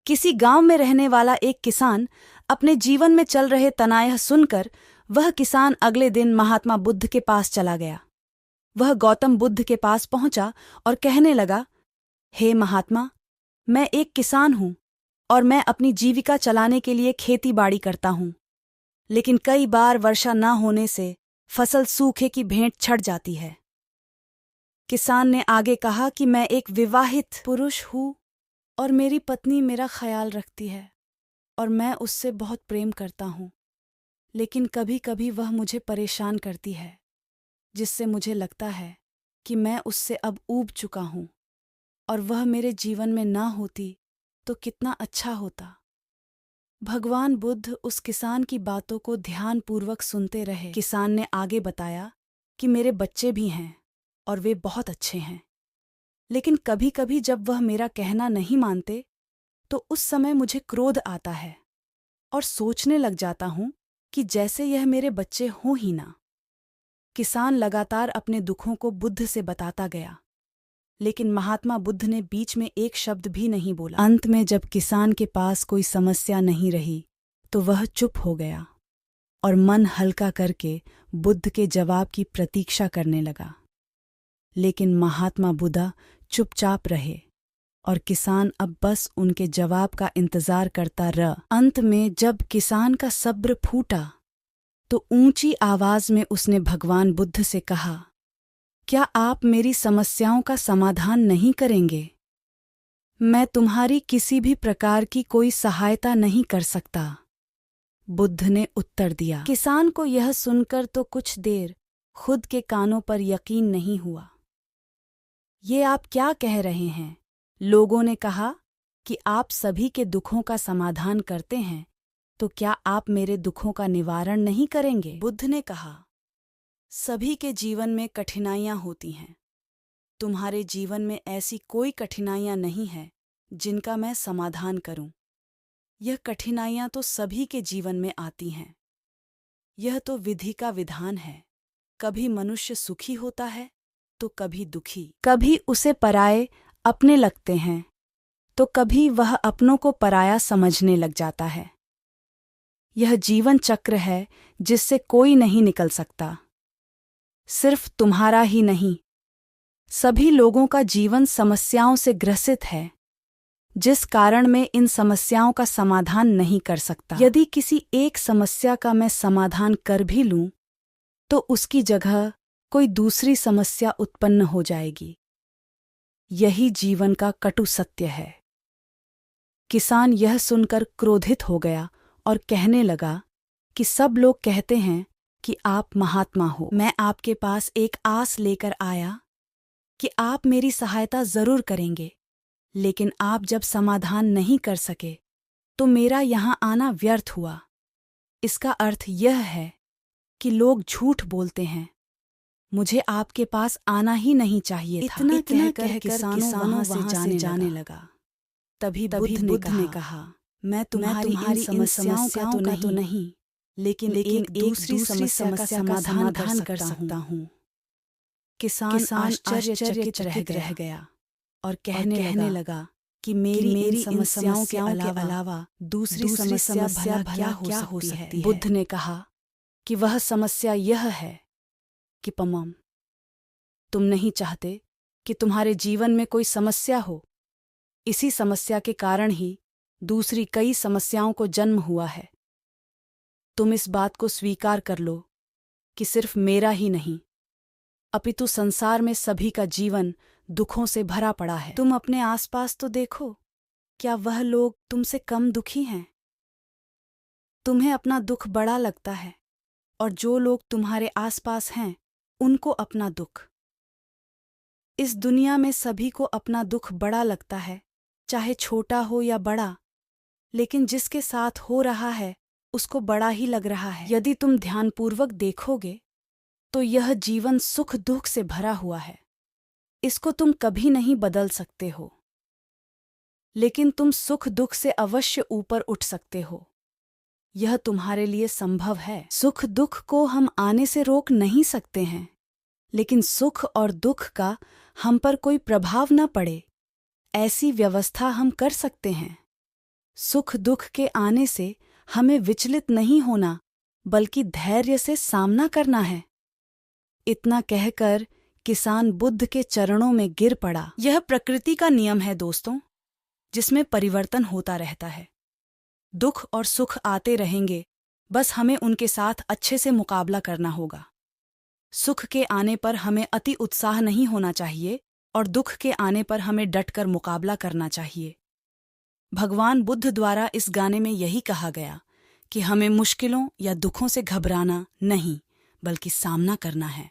किसी गांव में रहने वाला एक किसान अपने जीवन में चल रहे तनाव सुनकर वह किसान अगले दिन महात्मा बुद्ध के पास चला गया। वह गौतम बुद्ध के पास पहुंचा और कहने लगा, हे महात्मा, मैं एक किसान हूं और मैं अपनी जीविका चलाने के लिए खेती बाड़ी करता हूं, लेकिन कई बार वर्षा न होने से फसल सूखे की भेंट छट जाती है। किसान ने आगे कहा कि मैं एक विवाहित पुरुष हूं और मेरी पत्नी मेरा ख्याल रखती है और मैं उससे बहुत प्रेम करता हूं, लेकिन कभी कभी वह मुझे परेशान करती है, जिससे मुझे लगता है कि मैं उससे अब ऊब चुका हूं और वह मेरे जीवन में ना होती तो कितना अच्छा होता। भगवान बुद्ध उस किसान की बातों को ध्यानपूर्वक सुनते रहे। किसान ने आगे बताया कि मेरे बच्चे भी हैं और वे बहुत अच्छे हैं, लेकिन कभी कभी जब वह मेरा कहना नहीं मानते तो उस समय मुझे क्रोध आता है और सोचने लग जाता हूं कि जैसे यह मेरे बच्चे हों ही ना। किसान लगातार अपने दुखों को बुद्ध से बताता गया, लेकिन महात्मा बुद्ध ने बीच में एक शब्द भी नहीं बोला। अंत में जब किसान के पास कोई समस्या नहीं रही तो वह चुप हो गया और मन हल्का करके बुद्ध के जवाब की प्रतीक्षा करने लगा। लेकिन महात्मा बुद्ध चुपचाप रहे और किसान अब बस उनके जवाब का इंतजार करता रहा। अंत में जब किसान का सब्र फूटा तो ऊंची आवाज में उसने भगवान बुद्ध से कहा, क्या आप मेरी समस्याओं का समाधान नहीं करेंगे? मैं तुम्हारी किसी भी प्रकार की कोई सहायता नहीं कर सकता। बुद्ध ने उत्तर दिया। किसान को यह सुनकर तो कुछ देर खुद के कानों पर यकीन नहीं हुआ। ये आप क्या कह रहे हैं? लोगों ने कहा कि आप सभी के दुखों का समाधान करते हैं, तो क्या आप मेरे दुखों का निवारण नहीं करेंगे? बुद्ध ने कहा, सभी के जीवन में कठिनाइयां होती हैं। तुम्हारे जीवन में ऐसी कोई कठिनाइयां नहीं है जिनका मैं समाधान करूं। यह कठिनाइयां तो सभी के जीवन में आती हैं। यह तो विधि का विधान है। कभी मनुष्य सुखी होता है तो कभी दुखी। कभी उसे पराये अपने लगते हैं तो कभी वह अपनों को पराया समझने लग जाता है। यह जीवन चक्र है जिससे कोई नहीं निकल सकता। सिर्फ तुम्हारा ही नहीं, सभी लोगों का जीवन समस्याओं से ग्रसित है, जिस कारण मैं इन समस्याओं का समाधान नहीं कर सकता। यदि किसी एक समस्या का मैं समाधान कर भी लूं, तो उसकी जगह कोई दूसरी समस्या उत्पन्न हो जाएगी। यही जीवन का कटु सत्य है। किसान यह सुनकर क्रोधित हो गया और कहने लगा कि सब लोग कहते हैं कि आप महात्मा हो। मैं आपके पास एक आस लेकर आया कि आप मेरी सहायता जरूर करेंगे, लेकिन आप जब समाधान नहीं कर सके तो मेरा यहाँ आना व्यर्थ हुआ। इसका अर्थ यह है कि लोग झूठ बोलते हैं। मुझे आपके पास आना ही नहीं चाहिए था। इतना कहकर किसान वहां से जाने लगा। तभी बुद्ध ने कहा, मैं तुम्हारी इन समस्याओं का तो नहीं, लेकिन एक दूसरी समस्या का समाधान कर सकता हूँ। किसान आश्चर्यचकित रह गया और कहने लगा कि मेरी इन समस्याओं के अलावा दूसरी समस्या भला क्या हो सकती है? बुद्ध ने कहा कि वह समस्या यह है कि तुम नहीं चाहते कि तुम्हारे जीवन में कोई समस्या हो। इसी समस्या के कारण ही दूसरी कई समस्याओं को जन्म हुआ है। तुम इस बात को स्वीकार कर लो कि सिर्फ मेरा ही नहीं, अपितु संसार में सभी का जीवन दुखों से भरा पड़ा है। तुम अपने आसपास तो देखो, क्या वह लोग तुमसे कम दुखी हैं? तुम्हें अपना दुख बड़ा लगता है और जो लोग तुम्हारे आसपास हैं उनको अपना दुख। इस दुनिया में सभी को अपना दुख बड़ा लगता है, चाहे छोटा हो या बड़ा, लेकिन जिसके साथ हो रहा है उसको बड़ा ही लग रहा है। यदि तुम ध्यानपूर्वक देखोगे तो यह जीवन सुख दुख से भरा हुआ है। इसको तुम कभी नहीं बदल सकते हो, लेकिन तुम सुख दुख से अवश्य ऊपर उठ सकते हो। यह तुम्हारे लिए संभव है। सुख दुख को हम आने से रोक नहीं सकते हैं, लेकिन सुख और दुख का हम पर कोई प्रभाव न पड़े, ऐसी व्यवस्था हम कर सकते हैं। सुख दुख के आने से हमें विचलित नहीं होना, बल्कि धैर्य से सामना करना है। इतना कहकर किसान बुद्ध के चरणों में गिर पड़ा। यह प्रकृति का नियम है दोस्तों, जिसमें परिवर्तन होता रहता है। दुख और सुख आते रहेंगे, बस हमें उनके साथ अच्छे से मुकाबला करना होगा। सुख के आने पर हमें अति उत्साह नहीं होना चाहिए और दुख के आने पर हमें डटकर मुकाबला करना चाहिए। भगवान बुद्ध द्वारा इस गाने में यही कहा गया कि हमें मुश्किलों या दुखों से घबराना नहीं, बल्कि सामना करना है।